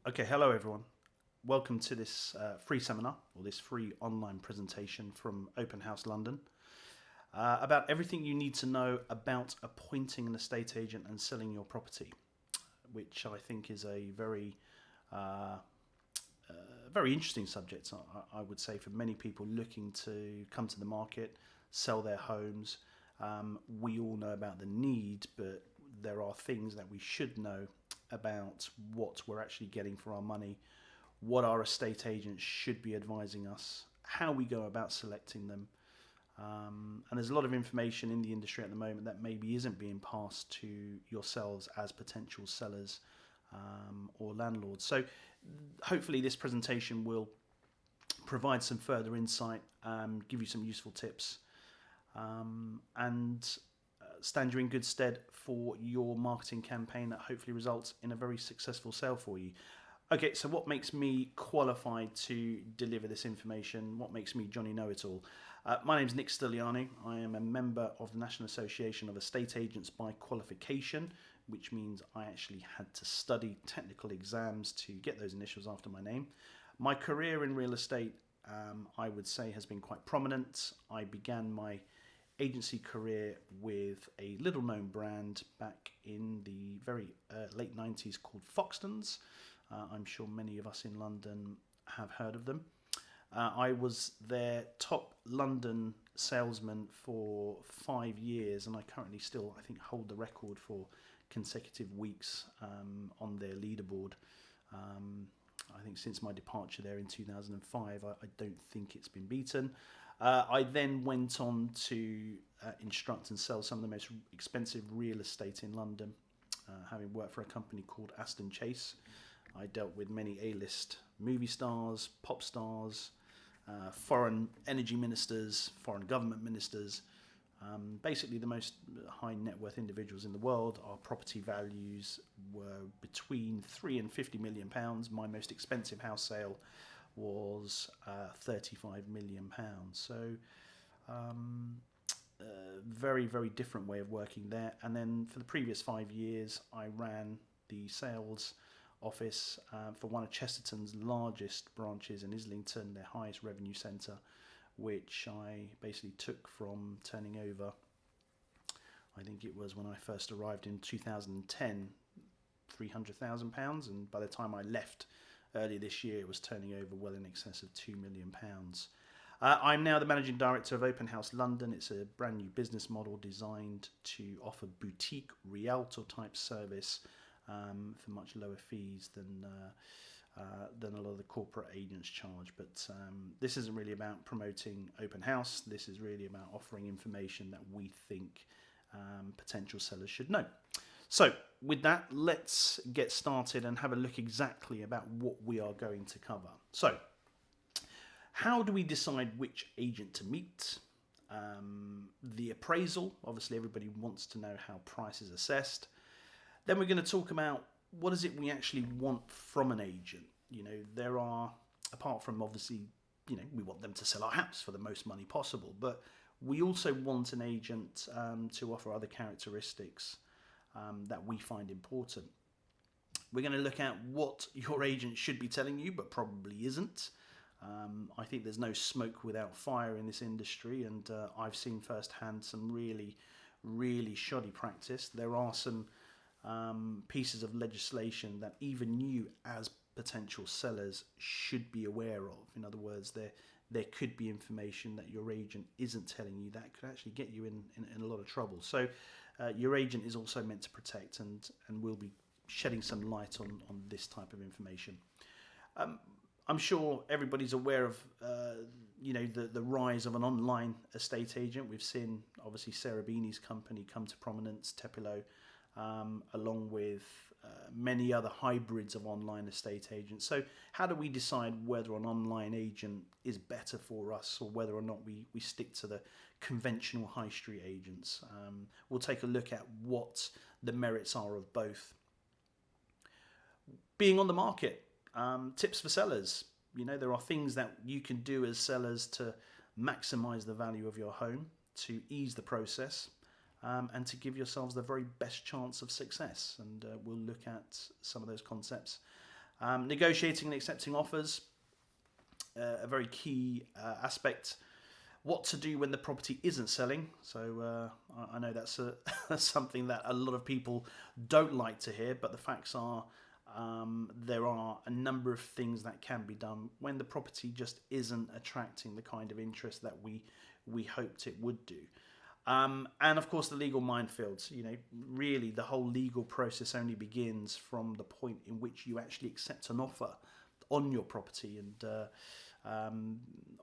Okay, hello everyone. Welcome to this free seminar or this free online presentation from Open House London about everything you need to know about appointing an estate agent and selling your property, which I think is a uh, very interesting subject, I would say, for many people looking to come to the market, sell their homes. We all know about the need, but there are things that we should know about what we're actually getting for our money, what our estate agents should be advising us, how we go about selecting them. And there's a lot of information in the industry at the moment that maybe isn't being passed to yourselves as potential sellers or landlords. So hopefully this presentation will provide some further insight, give you some useful tips, and stand you in good stead for your marketing campaign that hopefully results in a very successful sale for you. Okay, so what makes me qualified to deliver this information? What makes me Johnny Know-It-All? My name is Nick Stiliani. I am a member of the National Association of Estate Agents by qualification, which means I actually had to study technical exams to get those initials after my name. My career in real estate, I would say, has been quite prominent. I began my agency career with a little known brand back in the very late 90s called Foxtons. I'm sure many of us in London have heard of them. I was their top London salesman for 5 years, and I currently still, I think, hold the record for consecutive weeks on their leaderboard. I think since my departure there in 2005, I don't think it's been beaten. I then went on to instruct and sell some of the most expensive real estate in London, having worked for a company called Aston Chase. I dealt with many A-list movie stars, pop stars, foreign energy ministers, foreign government ministers, basically the most high net worth individuals in the world. Our property values were between £3 and £50 million. My most expensive house sale was £35 million. So very, very different way of working there. And then for the previous 5 years, I ran the sales office for one of Chesterton's largest branches in Islington, their highest revenue centre, which I basically took from turning over, I think it was when I first arrived in 2010, £300,000, and by the time I left earlier this year, it was turning over well in excess of £2 million. I'm now the managing director of Open House London. It's a brand new business model designed to offer boutique Rialto type service for much lower fees than a lot of the corporate agents charge. But this isn't really about promoting Open House. This is really about offering information that we think potential sellers should know. So with that, let's get started and have a look exactly about what we are going to cover. So how do we decide which agent to meet? The appraisal, obviously everybody wants to know how price is assessed. Then we're going to talk about what is it we actually want from an agent. There are, apart from obviously, we want them to sell our house for the most money possible, but we also want an agent to offer other characteristics that we find important. We're going to look at what your agent should be telling you, but probably isn't. I think there's no smoke without fire in this industry, and I've seen firsthand some really, really shoddy practice. There are some pieces of legislation that even you as potential sellers should be aware of. In other words, there could be information that your agent isn't telling you that could actually get you in a lot of trouble. So your agent is also meant to protect, and we'll be shedding some light on this type of information. I'm sure everybody's aware of the rise of an online estate agent. We've seen obviously Sarah Beanie's company come to prominence, Tepilo, along with many other hybrids of online estate agents. So how do we decide whether an online agent is better for us or whether or not we stick to the conventional high street agents? We'll take a look at what the merits are of both. Being on the market, tips for sellers. There are things that you can do as sellers to maximize the value of your home, to ease the process, and to give yourselves the very best chance of success. And we'll look at some of those concepts. Negotiating and accepting offers, a very key aspect. What to do when the property isn't selling. So I know that's something that a lot of people don't like to hear, but the facts are there are a number of things that can be done when the property just isn't attracting the kind of interest that we hoped it would do. And of course, the legal minefields. Really, the whole legal process only begins from the point in which you actually accept an offer on your property, and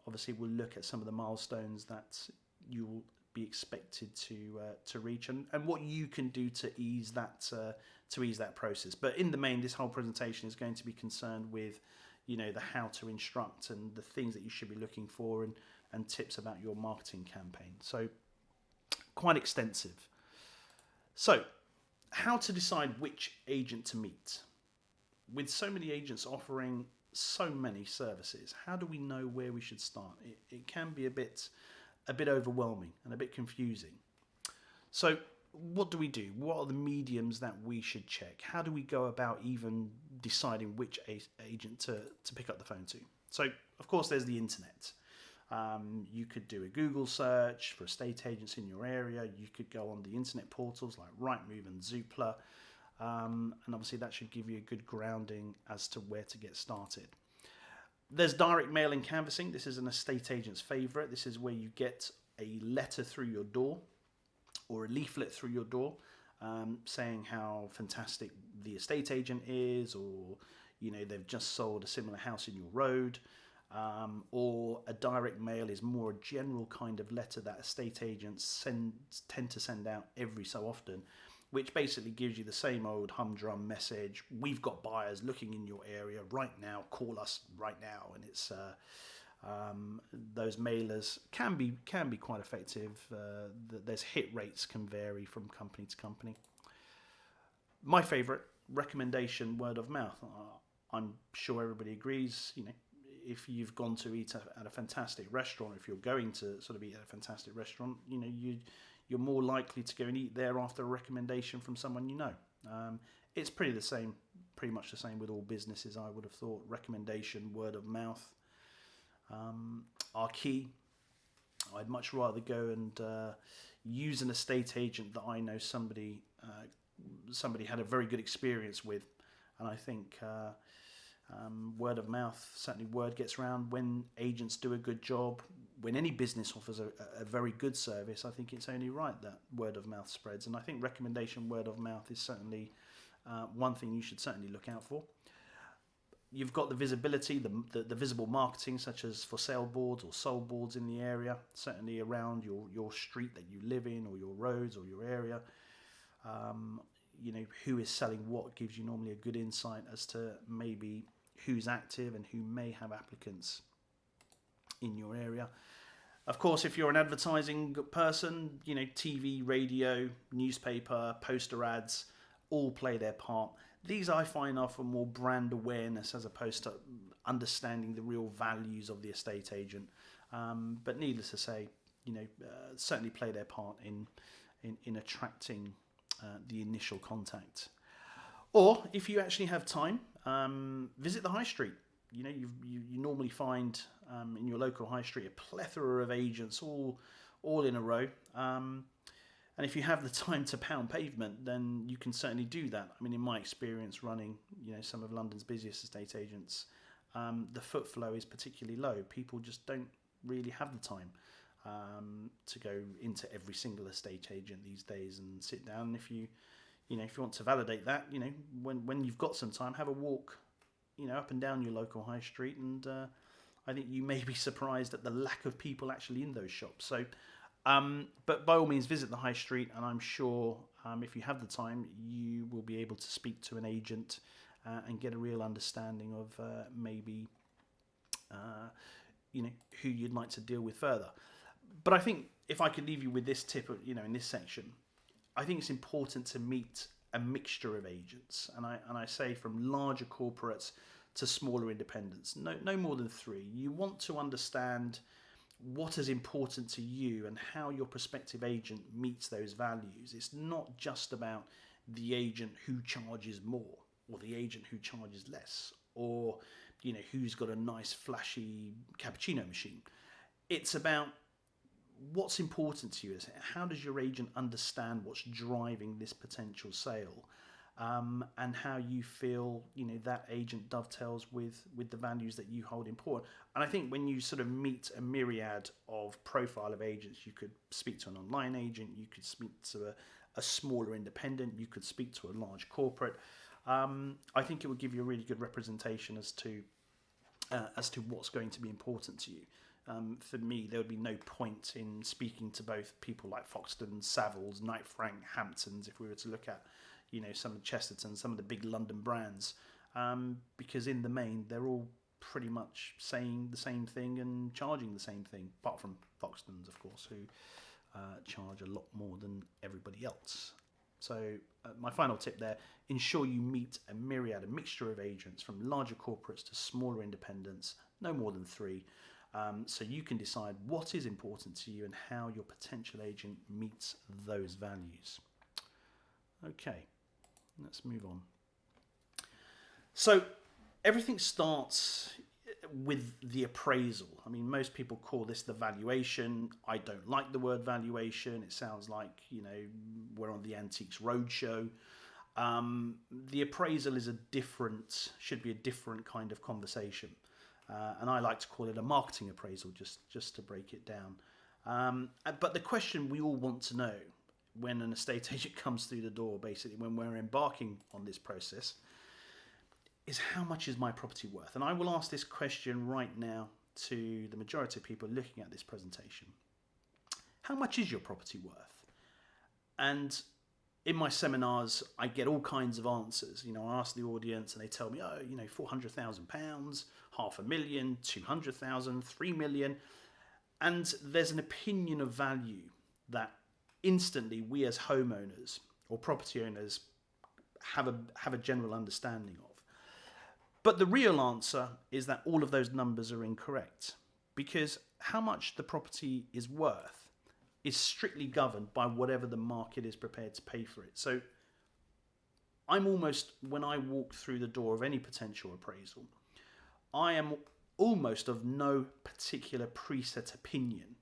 obviously, we'll look at some of the milestones that you'll be expected to reach, and what you can do to ease that process. But in the main, this whole presentation is going to be concerned with, the how to instruct and the things that you should be looking for, and tips about your marketing campaign. So quite extensive. So how to decide which agent to meet? With so many agents offering so many services, how do we know where we should start? It can be a bit overwhelming and a bit confusing. So what do we do? What are the mediums that we should check? How do we go about even deciding which agent to pick up the phone to? So of course there's the internet. You could do a Google search for estate agents in your area. You could go on the internet portals like Rightmove and Zoopla. And obviously that should give you a good grounding as to where to get started. There's direct mail and canvassing. This is an estate agent's favourite. This is where you get a letter through your door or a leaflet through your door saying how fantastic the estate agent is, or they've just sold a similar house in your road. Or a direct mail is more a general kind of letter that estate agents tend to send out every so often, which basically gives you the same old humdrum message. We've got buyers looking in your area right now. Call us right now. And it's those mailers can be quite effective. There's hit rates can vary from company to company. My favourite, recommendation, word of mouth. I'm sure everybody agrees. If you've gone to eat at a fantastic restaurant, if you're going to sort of eat at a fantastic restaurant, you're more likely to go and eat there after a recommendation from someone you know. It's pretty much the same with all businesses, I would have thought. Recommendation, word of mouth are key. I'd much rather go and use an estate agent that I know somebody had a very good experience with, and I think word of mouth, certainly word gets around when agents do a good job. When any business offers a very good service, I think it's only right that word of mouth spreads. And I think recommendation, word of mouth is certainly one thing you should certainly look out for. You've got the visibility, the visible marketing, such as for sale boards or sold boards in the area, certainly around your street that you live in, or your roads or your area. Who is selling what gives you normally a good insight as to maybe who's active and who may have applicants in your area. Of course, if you're an advertising person, TV, radio, newspaper, poster ads all play their part. These I find are for more brand awareness as opposed to understanding the real values of the estate agent. But needless to say, certainly play their part in attracting the initial contact. Or if you actually have time, visit the high street. You normally find in your local high street a plethora of agents all in a row. And if you have the time to pound pavement, then you can certainly do that. I mean, in my experience running, some of London's busiest estate agents, the foot flow is particularly low. People just don't really have the time to go into every single estate agent these days and sit down. If you want to validate that, when you've got some time, have a walk, up and down your local high street, and I think you may be surprised at the lack of people actually in those shops. So, but by all means, visit the high street, and I'm sure if you have the time, you will be able to speak to an agent and get a real understanding of maybe who you'd like to deal with further. But I think if I could leave you with this tip, in this section, I think it's important to meet a mixture of agents, and I say from larger corporates to smaller independents, no more than 3. You want to understand what is important to you and how your prospective agent meets those values. It's not just about the agent who charges more or the agent who charges less or who's got a nice flashy cappuccino machine. It's about what's important to you. Is how does your agent understand what's driving this potential sale, and how you feel that agent dovetails with the values that you hold important. And I think when you sort of meet a myriad of profile of agents, you could speak to an online agent, you could speak to a smaller independent, you could speak to a large corporate. I think it would give you a really good representation as to what's going to be important to you. For me, there would be no point in speaking to both people like Foxtons, Savills, Knight Frank, Hamptons, if we were to look at some of Chestertons, some of the big London brands, because in the main they're all pretty much saying the same thing and charging the same thing, apart from Foxtons, of course, who charge a lot more than everybody else. So my final tip there, ensure you meet a mixture of agents from larger corporates to smaller independents, no more than 3, so you can decide what is important to you and how your potential agent meets those values. Okay, let's move on. So everything starts with the appraisal. I mean, most people call this the valuation. I don't like the word valuation. It sounds like, we're on the Antiques Roadshow. The appraisal is should be a different kind of conversation. And I like to call it a marketing appraisal, just to break it down. But the question we all want to know when an estate agent comes through the door, basically when we're embarking on this process, is how much is my property worth? And I will ask this question right now to the majority of people looking at this presentation. How much is your property worth? And in my seminars, I get all kinds of answers. I ask the audience and they tell me, £400,000, £500,000, 200,000, 3 million. And there's an opinion of value that instantly we as homeowners or property owners have a general understanding of. But the real answer is that all of those numbers are incorrect, because how much the property is worth is strictly governed by whatever the market is prepared to pay for it. So when I walk through the door of any potential appraisal, I am almost of no particular preset opinion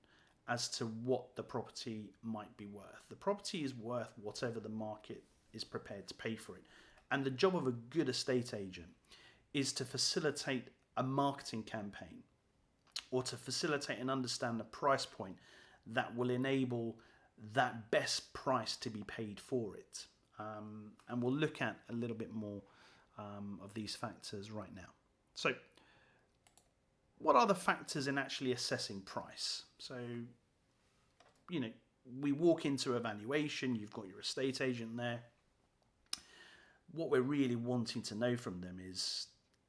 as to what the property might be worth. The property is worth whatever the market is prepared to pay for it. And the job of a good estate agent is to facilitate a marketing campaign, or to facilitate and understand the price point that will enable that best price to be paid for it. And we'll look at a little bit more of these factors right now. So what are the factors in actually assessing price? So, we walk into a valuation, you've got your estate agent there. What we're really wanting to know from them is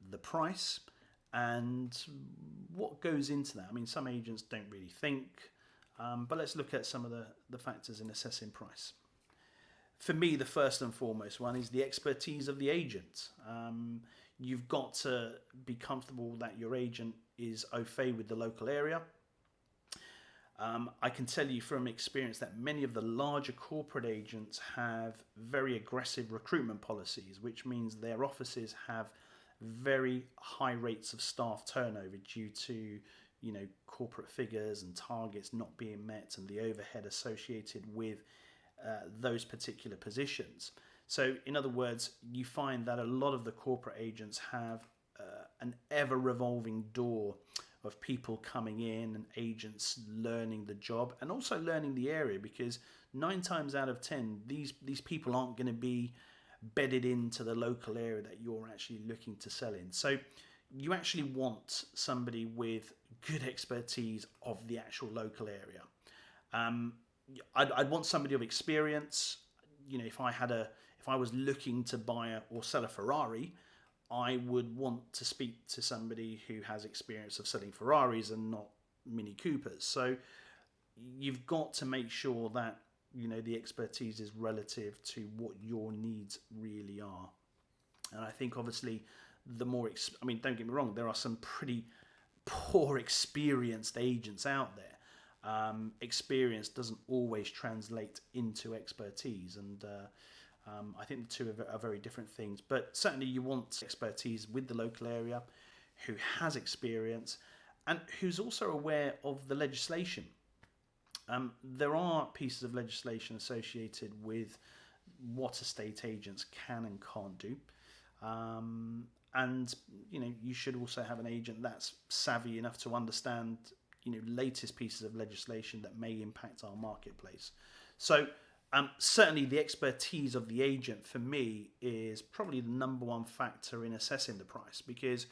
the price and what goes into that. I mean, some agents don't really think, but let's look at some of the factors in assessing price. For me, the first and foremost one is the expertise of the agent. You've got to be comfortable that your agent is au fait with the local area. I can tell you from experience that many of the larger corporate agents have very aggressive recruitment policies, which means their offices have very high rates of staff turnover due to corporate figures and targets not being met and the overhead associated with those particular positions. So in other words, you find that a lot of the corporate agents have an ever revolving door of people coming in and agents learning the job and also learning the area, because 9 times out of 10 these people aren't going to be bedded into the local area that you're actually looking to sell in. So you actually want somebody with good expertise of the actual local area. I'd want somebody of experience. If I was looking to buy or sell a Ferrari, I would want to speak to somebody who has experience of selling Ferraris and not Mini Coopers. So you've got to make sure that the expertise is relative to what your needs really are. And I think obviously the more, don't get me wrong, there are some pretty poor experienced agents out there. Experience doesn't always translate into expertise, and I think the two are very different things, but certainly you want expertise with the local area, who has experience, and who's also aware of the legislation. There are pieces of legislation associated with what estate agents can and can't do. And you should also have an agent that's savvy enough to understand latest pieces of legislation that may impact our marketplace. So certainly the expertise of the agent for me is probably the number one factor in assessing the price, because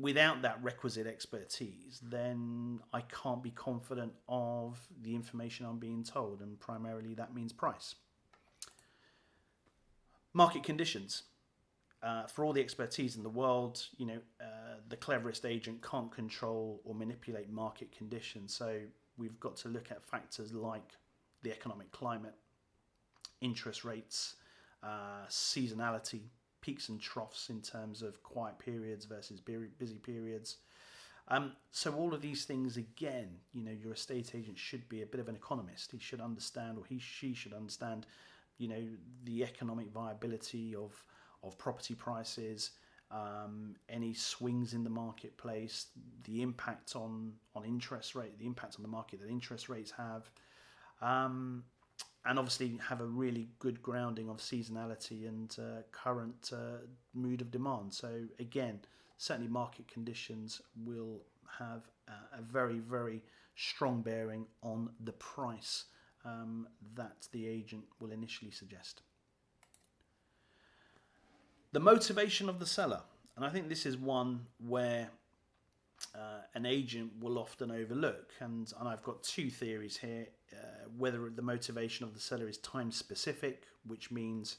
without that requisite expertise, then I can't be confident of the information I'm being told, and primarily that means price. Market conditions. For all the expertise in the world, the cleverest agent can't control or manipulate market conditions. So we've got to look at factors like the economic climate, interest rates, seasonality, peaks and troughs in terms of quiet periods versus busy periods. So all of these things, again, your estate agent should be a bit of an economist. He should understand, or she should understand, the economic viability of property prices, any swings in the marketplace, the impact on interest rate, the impact on the market that interest rates have, and obviously have a really good grounding of seasonality and current mood of demand. So again, certainly market conditions will have a very, very strong bearing on the price that the agent will initially suggest. The motivation of the seller, and I think this is one where an agent will often overlook, and I've got two theories here. Whether the motivation of the seller is time specific, which means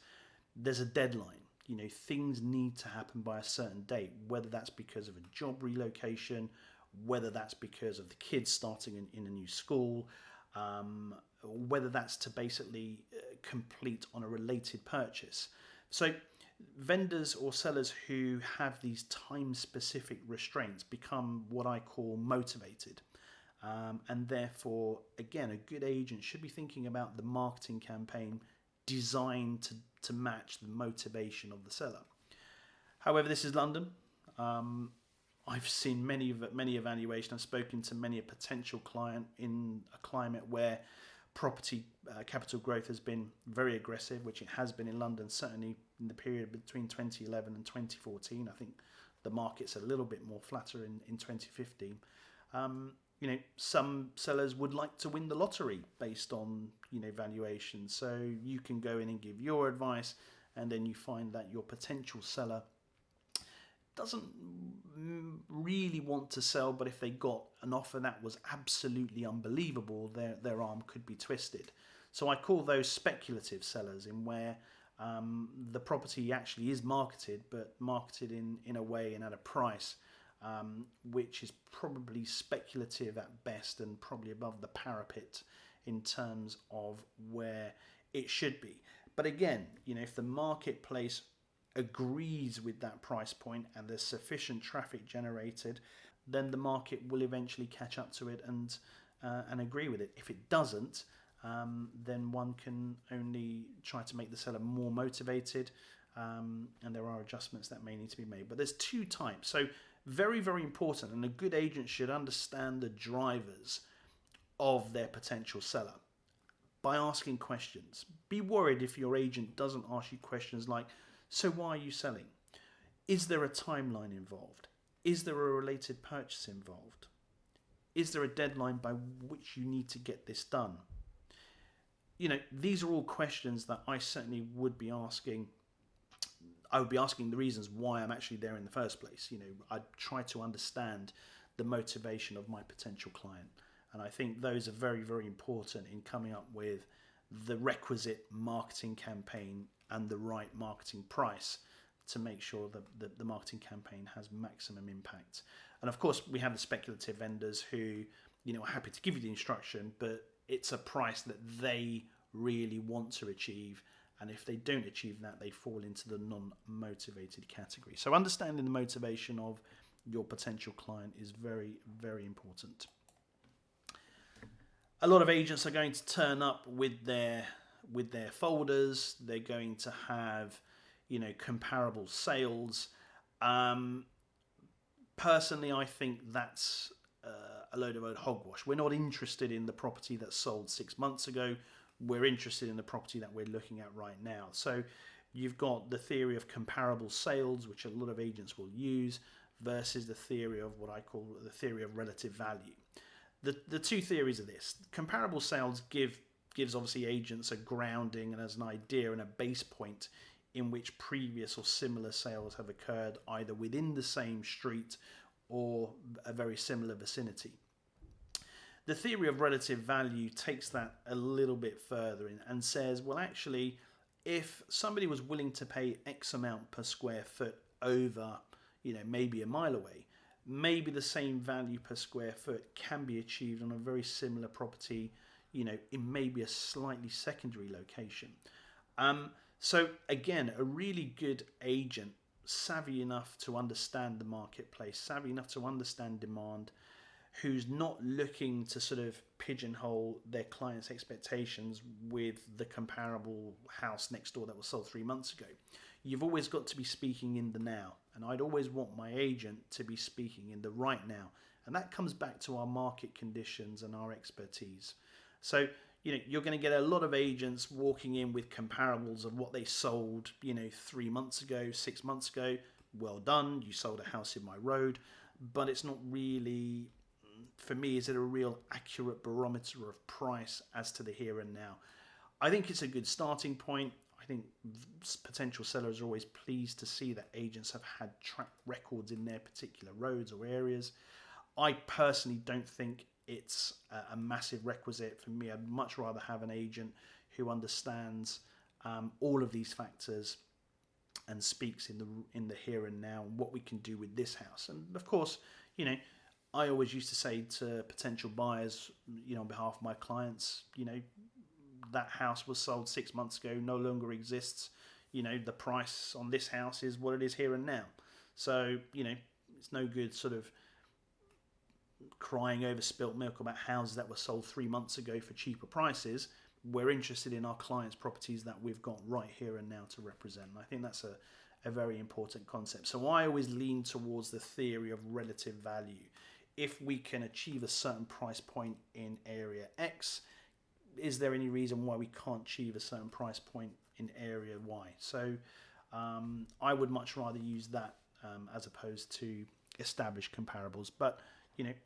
there's a deadline. Things need to happen by a certain date, whether that's because of a job relocation, whether that's because of the kids starting in a new school, whether that's to basically complete on a related purchase. So vendors or sellers who have these time-specific restraints become what I call motivated. And therefore, again, a good agent should be thinking about the marketing campaign designed to match the motivation of the seller. However, this is London. I've seen many evaluations. I've spoken to many a potential client in a climate where property capital growth has been very aggressive, which it has been in London, certainly in the period between 2011 and 2014. I think the market's a little bit more flatter in 2015. Some sellers would like to win the lottery based on valuation. So you can go in and give your advice, and then you find that your potential seller doesn't really want to sell, but if they got an offer that was absolutely unbelievable, their arm could be twisted. So I call those speculative sellers, in where the property actually is marketed, but marketed in a way and at a price which is probably speculative at best, and probably above the parapet in terms of where it should be. But again, if the marketplace agrees with that price point and there's sufficient traffic generated, then the market will eventually catch up to it and agree with it. If it doesn't, then one can only try to make the seller more motivated, and there are adjustments that may need to be made. But there's two types. So very, very important, and a good agent should understand the drivers of their potential seller by asking questions. Be worried if your agent doesn't ask you questions like, so why are you selling? Is there a timeline involved? Is there a related purchase involved? Is there a deadline by which you need to get this done? These are all questions that I certainly would be asking. I would be asking the reasons why I'm actually there in the first place. I'd try to understand the motivation of my potential client. And I think those are very, very important in coming up with the requisite marketing campaign and the right marketing price to make sure that the marketing campaign has maximum impact. And of course, we have the speculative vendors who, are happy to give you the instruction, but it's a price that they really want to achieve. And if they don't achieve that, they fall into the non-motivated category. So understanding the motivation of your potential client is very, very important. A lot of agents are going to turn up with their with their folders. They're going to have, comparable sales. Personally, I think that's a load of old hogwash. We're not interested in the property that sold 6 months ago. We're interested in the property that we're looking at right now. So you've got the theory of comparable sales, which a lot of agents will use, versus the theory of what I call the theory of relative value. The two theories of this: comparable sales gives obviously agents a grounding and as an idea and a base point in which previous or similar sales have occurred either within the same street or a very similar vicinity. The theory of relative value takes that a little bit further and says, well, actually, if somebody was willing to pay X amount per square foot over, maybe a mile away, maybe the same value per square foot can be achieved on a very similar property, in maybe a slightly secondary location. So again, a really good agent, savvy enough to understand the marketplace, savvy enough to understand demand, who's not looking to sort of pigeonhole their clients' expectations with the comparable house next door that was sold 3 months ago. You've always got to be speaking in the now, and I'd always want my agent to be speaking in the right now, and that comes back to our market conditions and our expertise. So you're going to get a lot of agents walking in with comparables of what they sold 3 months ago, 6 months ago. Well done, you sold a house in my road. But it's not really, for me, is it a real accurate barometer of price as to the here and now? I think it's a good starting point. I think potential sellers are always pleased to see that agents have had track records in their particular roads or areas. I personally don't think it's a massive requisite for me. I'd much rather have an agent who understands all of these factors and speaks in the here and now and what we can do with this house. And of course, I always used to say to potential buyers, on behalf of my clients, that house was sold 6 months ago, no longer exists. The price on this house is what it is here and now. So, it's no good sort of crying over spilt milk about houses that were sold 3 months ago for cheaper prices. We're interested in our clients' properties that we've got right here and now to represent. And I think that's a very important concept. So I always lean towards the theory of relative value. If we can achieve a certain price point in area X, is there any reason why we can't achieve a certain price point in area Y? So I would much rather use that as opposed to established comparables. But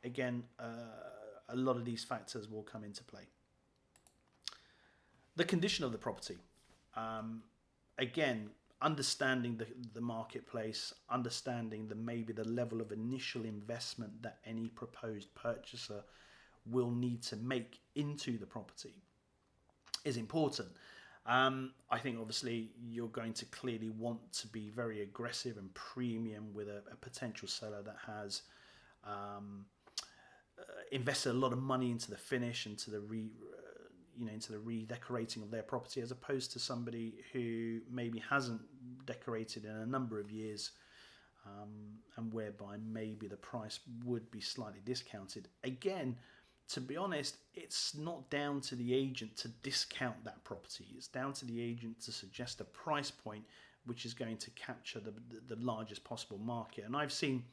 again, a lot of these factors will come into play. The condition of the property. Again, understanding the marketplace, understanding maybe the level of initial investment that any proposed purchaser will need to make into the property is important. I think obviously you're going to clearly want to be very aggressive and premium with a potential seller that has invested a lot of money into the finish and to the into the redecorating of their property, as opposed to somebody who maybe hasn't decorated in a number of years, and whereby maybe the price would be slightly discounted. Again, to be honest, it's not down to the agent to discount that property. It's down to the agent to suggest a price point which is going to capture the largest possible market. And I've seen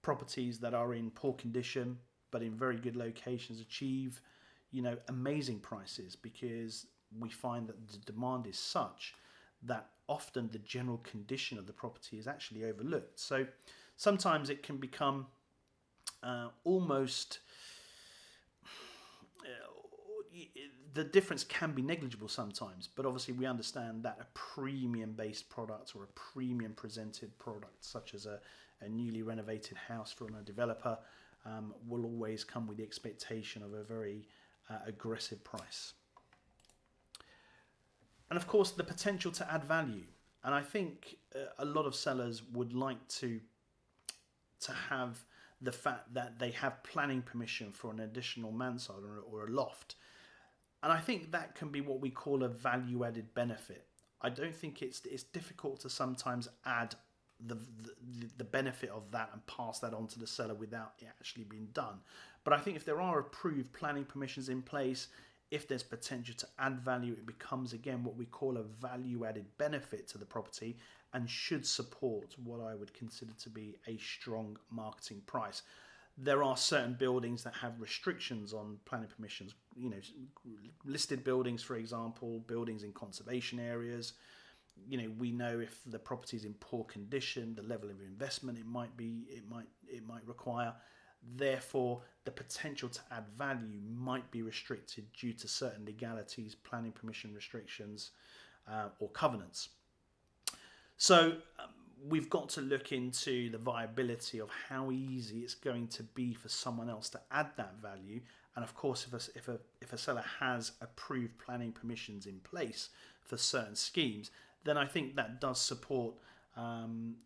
properties that are in poor condition but in very good locations achieve amazing prices, because we find that the demand is such that often the general condition of the property is actually overlooked. So sometimes it can become almost the difference can be negligible sometimes, but obviously we understand that a premium based product or a premium presented product such as a newly renovated house from a developer will always come with the expectation of a very aggressive price. And of course the potential to add value. And I think a lot of sellers would like to have the fact that they have planning permission for an additional mansard or a loft. And I think that can be what we call a value added benefit. I don't think it's difficult to sometimes add the benefit of that and pass that on to the seller without it actually being done. But I think if there are approved planning permissions in place, if there's potential to add value, it becomes again what we call a value added benefit to the property and should support what I would consider to be a strong marketing price. There are certain buildings that have restrictions on planning permissions, listed buildings, for example, buildings in conservation areas. We know if the property is in poor condition, the level of investment it might require. Therefore, the potential to add value might be restricted due to certain legalities, planning permission restrictions, or covenants. So we've got to look into the viability of how easy it's going to be for someone else to add that value. And of course, if a seller has approved planning permissions in place for certain schemes, then I think that does support an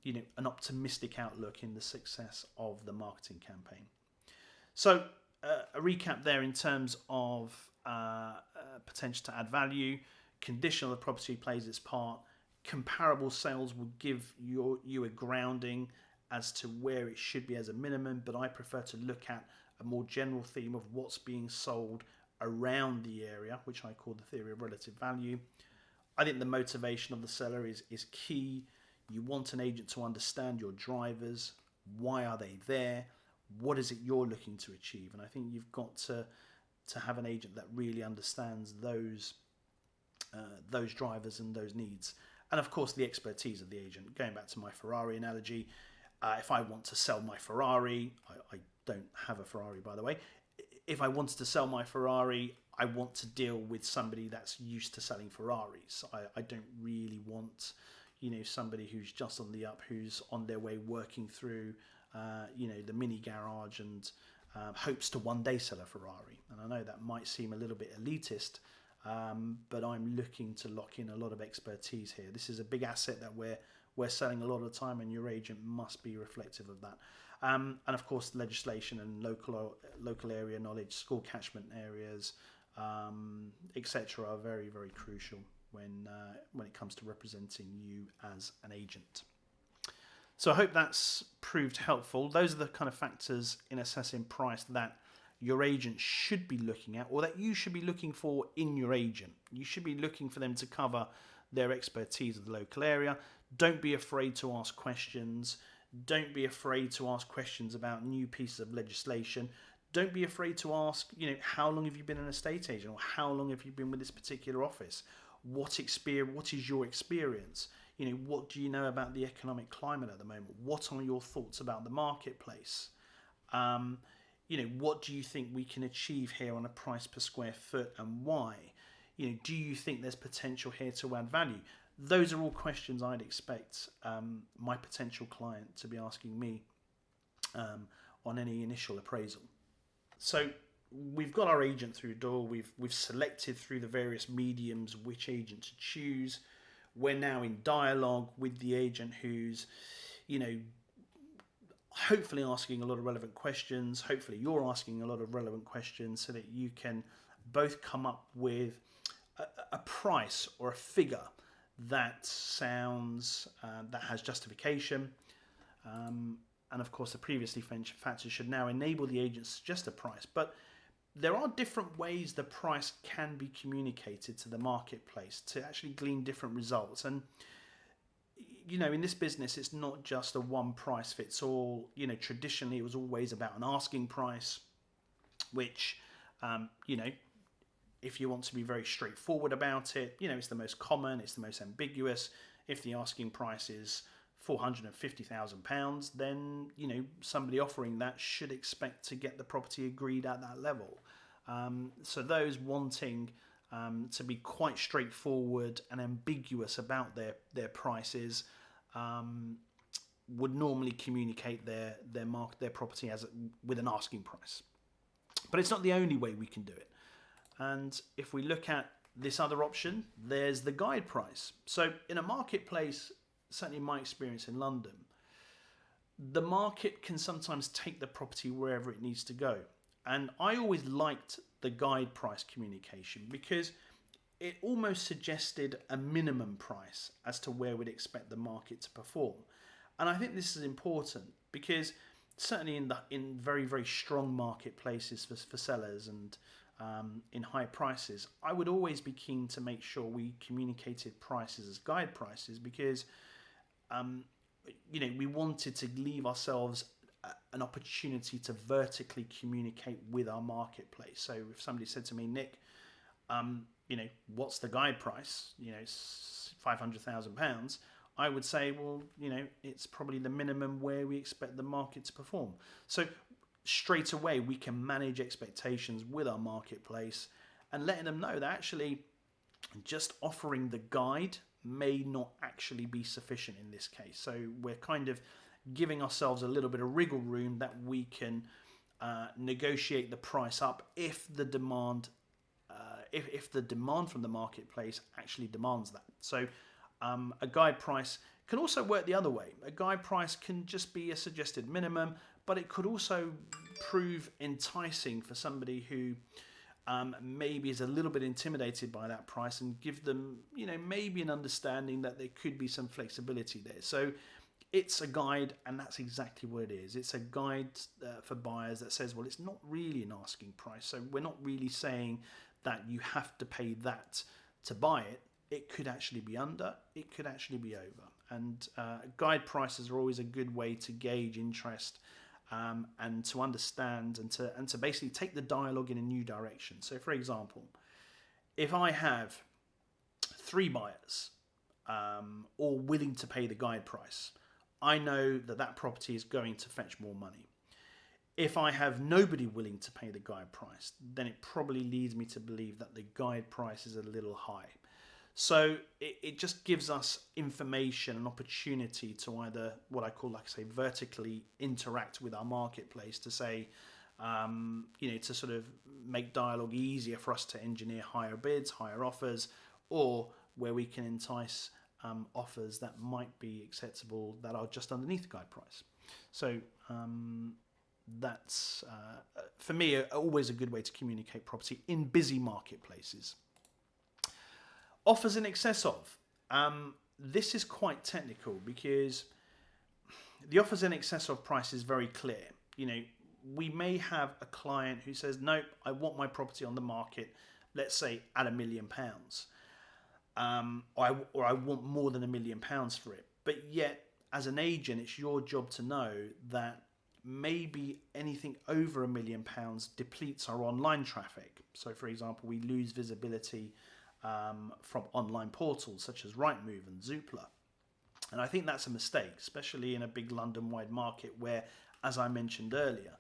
optimistic outlook in the success of the marketing campaign. So a recap there in terms of potential to add value, condition of the property plays its part, comparable sales will give you a grounding as to where it should be as a minimum, but I prefer to look at a more general theme of what's being sold around the area, which I call the theory of relative value. I think the motivation of the seller is key. You want an agent to understand your drivers. Why are they there? What is it you're looking to achieve? And I think you've got to have an agent that really understands those drivers and those needs. And of course, the expertise of the agent. Going back to my Ferrari analogy, if I want to sell my Ferrari, I don't have a Ferrari, by the way. If I wanted to sell my Ferrari, I want to deal with somebody that's used to selling Ferraris. I don't really want, somebody who's just on the up, who's on their way working through, the mini garage and hopes to one day sell a Ferrari. And I know that might seem a little bit elitist, but I'm looking to lock in a lot of expertise here. This is a big asset that we're selling a lot of the time, and your agent must be reflective of that. And of course, legislation and local area knowledge, school catchment areas, etc., are very, very crucial when it comes to representing you as an agent. So I hope that's proved helpful. Those are the kind of factors in assessing price that your agent should be looking at, or that you should be looking for in your agent. You should be looking for them to cover their expertise of the local area. Don't be afraid to ask questions. Don't be afraid to ask questions about new pieces of legislation. Don't be afraid to ask, how long have you been an estate agent, or how long have you been with this particular office? What is your experience? What do you know about the economic climate at the moment? What are your thoughts about the marketplace? What do you think we can achieve here on a price per square foot, and why? Do you think there's potential here to add value? Those are all questions I'd expect my potential client to be asking me on any initial appraisal. So we've got our agent through the door. We've selected through the various mediums which agent to choose. We're now in dialogue with the agent who's, hopefully asking a lot of relevant questions. Hopefully you're asking a lot of relevant questions so that you can both come up with a price or a figure that sounds, that has justification. And of course, the previously mentioned factors should now enable the agent to suggest a price. But there are different ways the price can be communicated to the marketplace to actually glean different results. And, in this business, it's not just a one price fits all. Traditionally, it was always about an asking price, which, if you want to be very straightforward about it, it's the most common, it's the most ambiguous. If the asking price is £450,000, then somebody offering that should expect to get the property agreed at that level. So those wanting to be quite straightforward and ambiguous about their prices would normally communicate their property with an asking price. But it's not the only way we can do it. And if we look at this other option, there's the guide price. So in a marketplace, certainly in my experience in London, the market can sometimes take the property wherever it needs to go. And I always liked the guide price communication because it almost suggested a minimum price as to where we'd expect the market to perform. And I think this is important because certainly in very, very strong marketplaces for sellers and in high prices, I would always be keen to make sure we communicated prices as guide prices, because we wanted to leave ourselves an opportunity to vertically communicate with our marketplace. So if somebody said to me, Nick, what's the guide price? It's £500,000. I would say, well, it's probably the minimum where we expect the market to perform. So straight away, we can manage expectations with our marketplace and letting them know that actually just offering the guide may not actually be sufficient in this case. So we're kind of giving ourselves a little bit of wriggle room that we can negotiate the price up if the demand if the demand from the marketplace actually demands that. So a guide price can also work the other way. A guide price can just be a suggested minimum, but it could also prove enticing for somebody who maybe is a little bit intimidated by that price, and give them, maybe an understanding that there could be some flexibility there. So it's a guide, and that's exactly what it is. It's a guide for buyers that says, well, it's not really an asking price. So we're not really saying that you have to pay that to buy it. It could actually be under, it could actually be over. And guide prices are always a good way to gauge interest, and to understand and to basically take the dialogue in a new direction. So for example, if I have 3 buyers all willing to pay the guide price, I know that property is going to fetch more money. If I have nobody willing to pay the guide price, then it probably leads me to believe that the guide price is a little high. So it just gives us information and opportunity to either, what I call, like I say, vertically interact with our marketplace to say, to sort of make dialogue easier for us to engineer higher bids, higher offers, or where we can entice offers that might be acceptable that are just underneath the guide price. So that's, for me, always a good way to communicate property in busy marketplaces. Offers in excess of. This is quite technical, because the offers in excess of price is very clear. We may have a client who says, no, I want my property on the market, let's say at £1 million. Or I want more than £1 million for it. But yet, as an agent, it's your job to know that maybe anything over £1 million depletes our online traffic. So for example, we lose visibility from online portals such as Rightmove and Zoopla. And I think that's a mistake, especially in a big London-wide market where, as I mentioned earlier,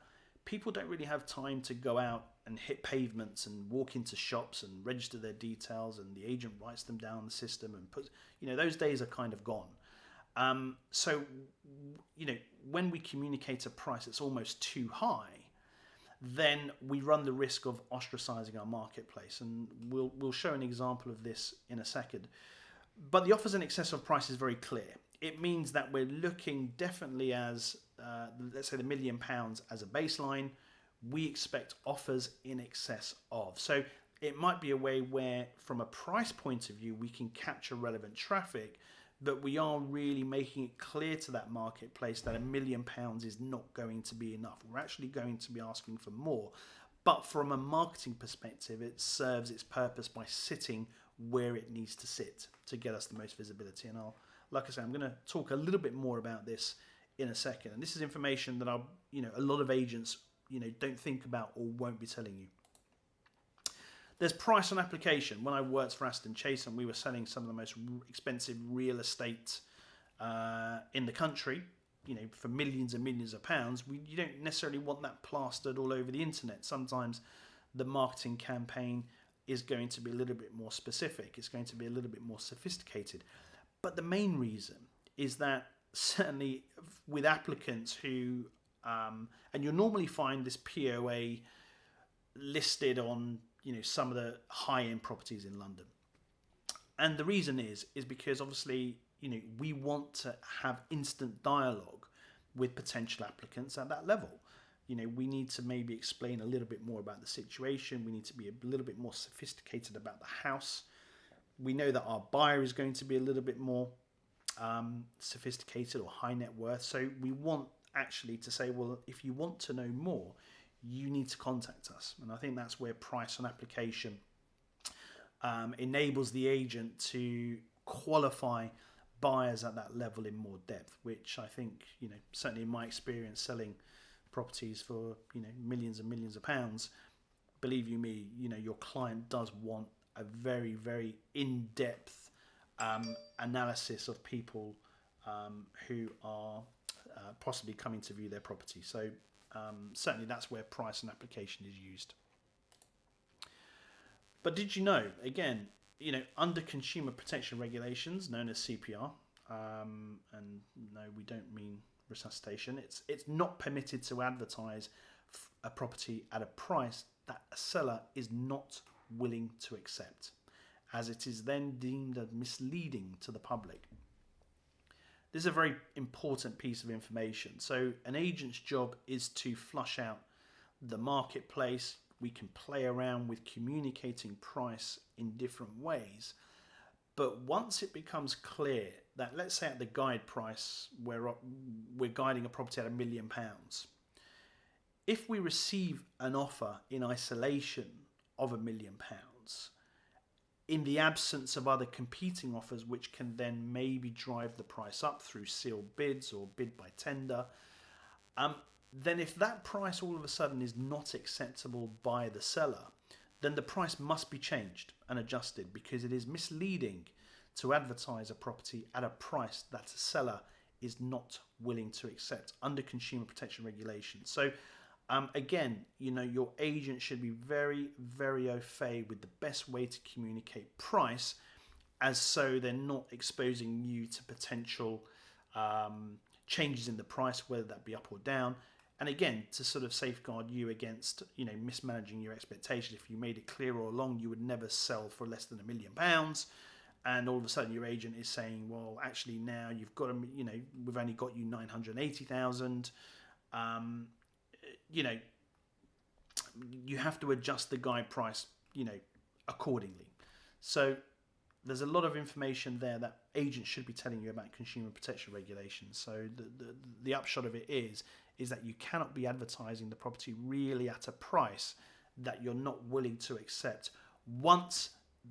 people don't really have time to go out and hit pavements and walk into shops and register their details, and the agent writes them down the system and puts, those days are kind of gone. So, when we communicate a price that's almost too high, then we run the risk of ostracizing our marketplace. And we'll show an example of this in a second. But the offers in excess of price is very clear. It means that we're looking definitely as, let's say, the £1 million as a baseline. We expect offers in excess of. So it might be a way where, from a price point of view, we can capture relevant traffic, but we are really making it clear to that marketplace that £1 million is not going to be enough. We're actually going to be asking for more. But from a marketing perspective, it serves its purpose by sitting where it needs to sit to get us the most visibility. And like I say, I'm going to talk a little bit more about this in a second. And this is information that a lot of agents, don't think about or won't be telling you. There's price on application. When I worked for Aston Chase and we were selling some of the most expensive real estate in the country, for millions and millions of pounds, you don't necessarily want that plastered all over the internet. Sometimes the marketing campaign is going to be a little bit more specific. It's going to be a little bit more sophisticated. But the main reason is that, certainly with applicants who, and you'll normally find this POA listed on some of the high-end properties in London. And the reason is because obviously, we want to have instant dialogue with potential applicants at that level. We need to maybe explain a little bit more about the situation. We need to be a little bit more sophisticated about the house. We know that our buyer is going to be a little bit more sophisticated or high net worth. So we want actually to say, well, if you want to know more, you need to contact us. And I think that's where price on application enables the agent to qualify buyers at that level in more depth, which I think, certainly in my experience selling properties for, millions and millions of pounds, believe you me, your client does want a very, very in-depth analysis of people who are possibly coming to view their property. So certainly that's where price and application is used. But did you know, again, under consumer protection regulations known as CPR, and no, we don't mean resuscitation, it's not permitted to advertise a property at a price that a seller is not willing to accept, as it is then deemed as misleading to the public. This is a very important piece of information. So an agent's job is to flush out the marketplace. We can play around with communicating price in different ways. But once it becomes clear that, let's say at the guide price, we're guiding a property at £1 million. If we receive an offer in isolation of £1 million, in the absence of other competing offers which can then maybe drive the price up through sealed bids or bid by tender, then if that price all of a sudden is not acceptable by the seller, then the price must be changed and adjusted, because it is misleading to advertise a property at a price that a seller is not willing to accept under consumer protection regulations. So again, your agent should be very, very au fait with the best way to communicate price, as so they're not exposing you to potential changes in the price, whether that be up or down. And again, to sort of safeguard you against, mismanaging your expectations. If you made it clear all along you would never sell for less than £1 million, and all of a sudden your agent is saying, well, actually now you've got we've only got you 980,000. You have to adjust the guide price, accordingly. So there's a lot of information there that agents should be telling you about consumer protection regulations. So the upshot of it is that you cannot be advertising the property really at a price that you're not willing to accept once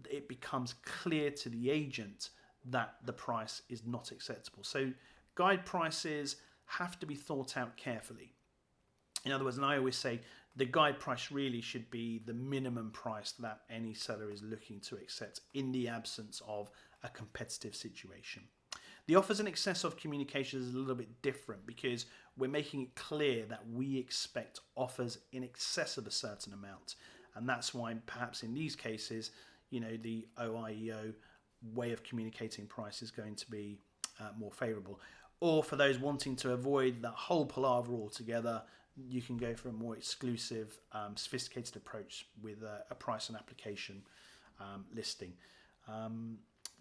it becomes clear to the agent that the price is not acceptable. So guide prices have to be thought out carefully. In other words, and I always say the guide price really should be the minimum price that any seller is looking to accept in the absence of a competitive situation. The offers in excess of communication is a little bit different, because we're making it clear that we expect offers in excess of a certain amount. And that's why perhaps in these cases, the OIEO way of communicating price is going to be more favourable. Or for those wanting to avoid that whole palaver altogether, you can go for a more exclusive, sophisticated approach with a price and application listing.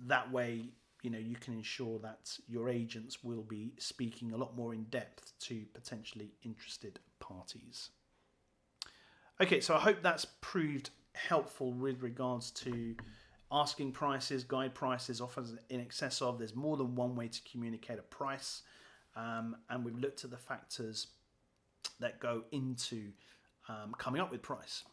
That way, you can ensure that your agents will be speaking a lot more in depth to potentially interested parties. Okay, so I hope that's proved helpful with regards to asking prices, guide prices, offers in excess of. There's more than one way to communicate a price, and we've looked at the factors that go into coming up with price.